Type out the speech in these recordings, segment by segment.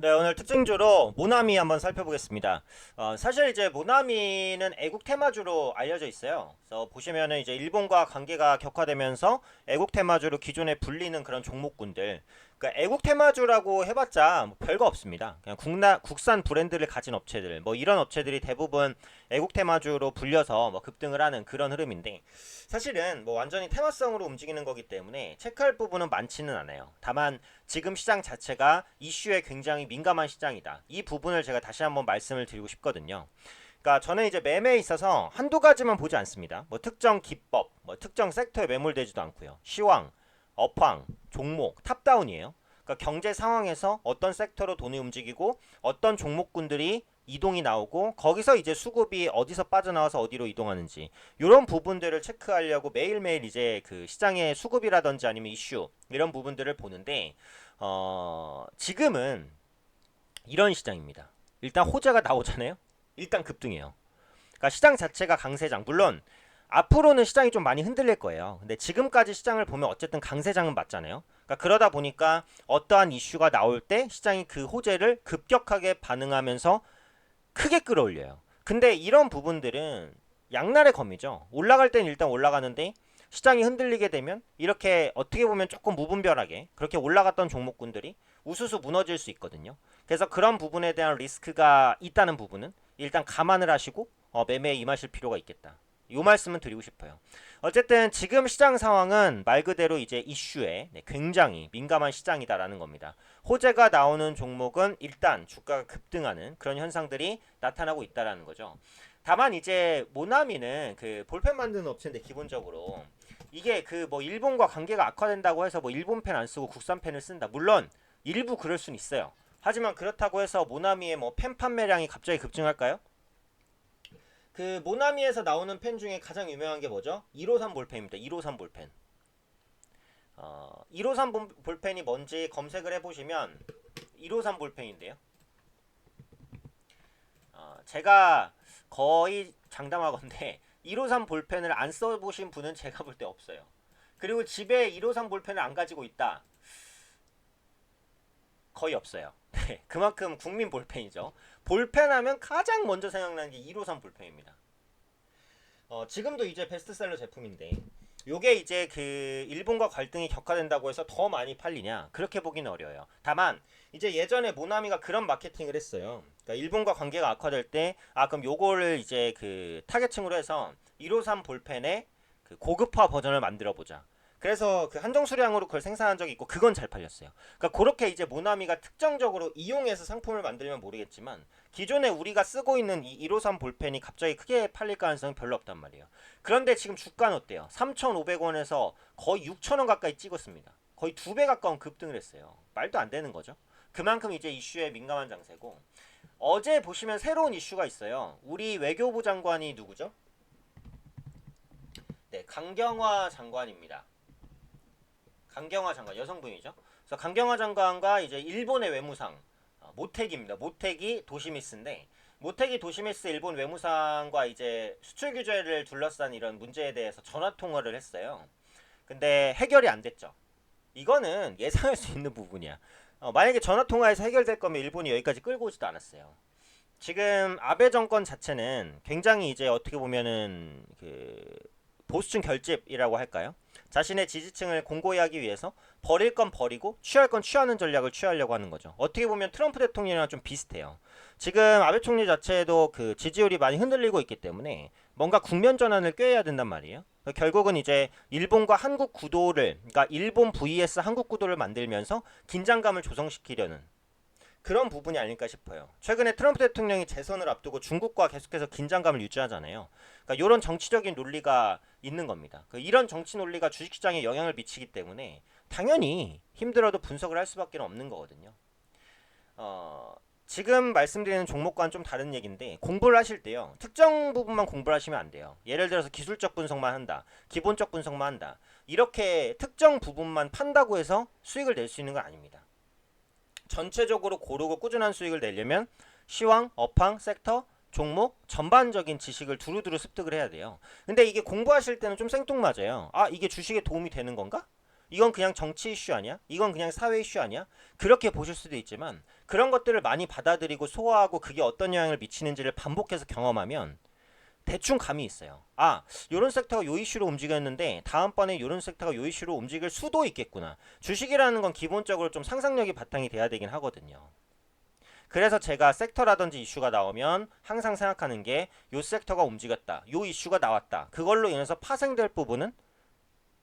네, 오늘 특징주로 모나미 한번 살펴보겠습니다. 사실 이제 모나미는 애국 테마주로 알려져 있어요. 그래서 보시면은 이제 일본과 관계가 격화되면서 애국 테마주로 기존에 불리는 그런 종목군들. 그러니까 애국 테마주라고 해봤자 뭐 별거 없습니다. 그냥 국산 브랜드를 가진 업체들, 뭐 이런 업체들이 대부분 애국 테마주로 불려서 뭐 급등을 하는 그런 흐름인데, 사실은 뭐 완전히 테마성으로 움직이는 거기 때문에 체크할 부분은 많지는 않아요. 다만 지금 시장 자체가 이슈에 굉장히 민감한 시장이다. 이 부분을 제가 다시 한번 말씀을 드리고 싶거든요. 그러니까 저는 이제 매매에 있어서 한두 가지만 보지 않습니다. 뭐 특정 기법, 뭐 특정 섹터에 매몰되지도 않고요. 시황, 업황, 종목, 탑다운이에요. 그러니까 경제 상황에서 어떤 섹터로 돈이 움직이고 어떤 종목군들이 이동이 나오고 거기서 이제 수급이 어디서 빠져나와서 어디로 이동하는지 이런 부분들을 체크하려고 매일매일 이제 그 시장의 수급이라든지 아니면 이슈 이런 부분들을 보는데 지금은 이런 시장입니다. 일단 호재가 나오잖아요. 일단 급등해요. 그러니까 시장 자체가 강세장. 물론 앞으로는 시장이 좀 많이 흔들릴 거예요. 근데 지금까지 시장을 보면 어쨌든 강세장은 맞잖아요. 그러니까 그러다 보니까 어떠한 이슈가 나올 때 시장이 그 호재를 급격하게 반응하면서 크게 끌어올려요. 근데 이런 부분들은 양날의 검이죠. 올라갈 땐 일단 올라가는데 시장이 흔들리게 되면 이렇게 어떻게 보면 조금 무분별하게 그렇게 올라갔던 종목군들이 우수수 무너질 수 있거든요. 그래서 그런 부분에 대한 리스크가 있다는 부분은 일단 감안을 하시고 매매에 임하실 필요가 있겠다. 이 말씀은 드리고 싶어요. 어쨌든 지금 시장 상황은 말 그대로 이제 이슈에 굉장히 민감한 시장이다라는 겁니다. 호재가 나오는 종목은 일단 주가가 급등하는 그런 현상들이 나타나고 있다라는 거죠. 다만 이제 모나미는 그 볼펜 만드는 업체인데 기본적으로 이게 그 뭐 일본과 관계가 악화된다고 해서 뭐 일본 펜 안 쓰고 국산 펜을 쓴다. 물론 일부 그럴 순 있어요. 하지만 그렇다고 해서 모나미의 뭐 펜 판매량이 갑자기 급증할까요? 그 모나미에서 나오는 펜 중에 가장 유명한 게 뭐죠? 153 볼펜입니다. 153 볼펜. 153 볼펜이 뭔지 검색을 해보시면 153 볼펜인데요. 제가 거의 장담하건데 153 볼펜을 안 써보신 분은 제가 볼 때 없어요. 그리고 집에 153 볼펜을 안 가지고 있다. 거의 없어요. 그만큼 국민 볼펜이죠. 볼펜 하면 가장 먼저 생각나는 게 153 볼펜입니다. 지금도 이제 베스트셀러 제품인데 요게 이제 그 일본과 갈등이 격화된다고 해서 더 많이 팔리냐 그렇게 보기는 어려워요. 다만 이제 예전에 모나미가 그런 마케팅을 했어요. 그러니까 일본과 관계가 악화될 때 그럼 요거를 이제 그 타겟층으로 해서 153 볼펜의 그 고급화 버전을 만들어 보자. 그래서 그 한정 수량으로 그걸 생산한 적이 있고 그건 잘 팔렸어요. 그러니까 그렇게 이제 모나미가 특정적으로 이용해서 상품을 만들면 모르겠지만 기존에 우리가 쓰고 있는 이 153 볼펜이 갑자기 크게 팔릴 가능성은 별로 없단 말이에요. 그런데 지금 주가는 어때요? 3,500원에서 거의 6,000원 가까이 찍었습니다. 거의 2배 가까운 급등을 했어요. 말도 안 되는 거죠. 그만큼 이제 이슈에 민감한 장세고 어제 보시면 새로운 이슈가 있어요. 우리 외교부 장관이 누구죠? 네, 강경화 장관입니다. 강경화 장관 여성분이죠. 그래서 강경화 장관과 이제 일본의 외무상 모테기입니다. 모테기 도시미스인데 모테기 도시미스 일본 외무상과 이제 수출 규제를 둘러싼 이런 문제에 대해서 전화 통화를 했어요. 근데 해결이 안 됐죠. 이거는 예상할 수 있는 부분이야. 만약에 전화 통화에서 해결될 거면 일본이 여기까지 끌고 오지도 않았어요. 지금 아베 정권 자체는 굉장히 이제 어떻게 보면은 그 보수층 결집이라고 할까요? 자신의 지지층을 공고히 하기 위해서 버릴 건 버리고 취할 건 취하는 전략을 취하려고 하는 거죠. 어떻게 보면 트럼프 대통령이랑 좀 비슷해요. 지금 아베 총리 자체도 그 지지율이 많이 흔들리고 있기 때문에 뭔가 국면 전환을 꾀해야 된단 말이에요. 결국은 이제 일본과 한국 구도를, 그러니까 일본 vs 한국 구도를 만들면서 긴장감을 조성시키려는 그런 부분이 아닐까 싶어요. 최근에 트럼프 대통령이 재선을 앞두고 중국과 계속해서 긴장감을 유지하잖아요. 그러니까 이런 정치적인 논리가 있는 겁니다. 이런 정치 논리가 주식시장에 영향을 미치기 때문에 당연히 힘들어도 분석을 할 수밖에 없는 거거든요. 지금 말씀드리는 종목과는 좀 다른 얘기인데 공부를 하실 때요. 특정 부분만 공부를 하시면 안 돼요. 예를 들어서 기술적 분석만 한다. 기본적 분석만 한다. 이렇게 특정 부분만 판다고 해서 수익을 낼 수 있는 건 아닙니다. 전체적으로 고르고 꾸준한 수익을 내려면 시황, 업황, 섹터, 종목, 전반적인 지식을 두루두루 습득을 해야 돼요. 근데 이게 공부하실 때는 좀 생뚱맞아요. 이게 주식에 도움이 되는 건가? 이건 그냥 정치 이슈 아니야? 이건 그냥 사회 이슈 아니야? 그렇게 보실 수도 있지만 그런 것들을 많이 받아들이고 소화하고 그게 어떤 영향을 미치는지를 반복해서 경험하면 대충 감이 있어요. 아, 요런 섹터가 요 이슈로 움직였는데 다음번에 요런 섹터가 요 이슈로 움직일 수도 있겠구나. 주식이라는 건 기본적으로 좀 상상력이 바탕이 돼야 되긴 하거든요. 그래서 제가 섹터라든지 이슈가 나오면 항상 생각하는 게 요 섹터가 움직였다. 요 이슈가 나왔다. 그걸로 인해서 파생될 부분은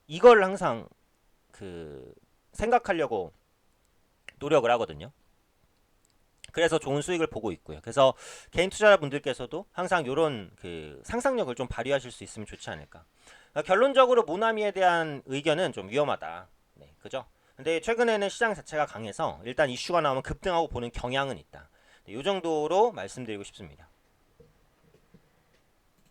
이걸 항상 그 생각하려고 노력을 하거든요. 그래서 좋은 수익을 보고 있고요. 그래서 개인 투자자분들께서도 항상 이런 그 상상력을 좀 발휘하실 수 있으면 좋지 않을까. 그러니까 결론적으로 모나미에 대한 의견은 좀 위험하다. 네, 그죠? 근데 최근에는 시장 자체가 강해서 일단 이슈가 나오면 급등하고 보는 경향은 있다. 이 정도로 말씀드리고 싶습니다.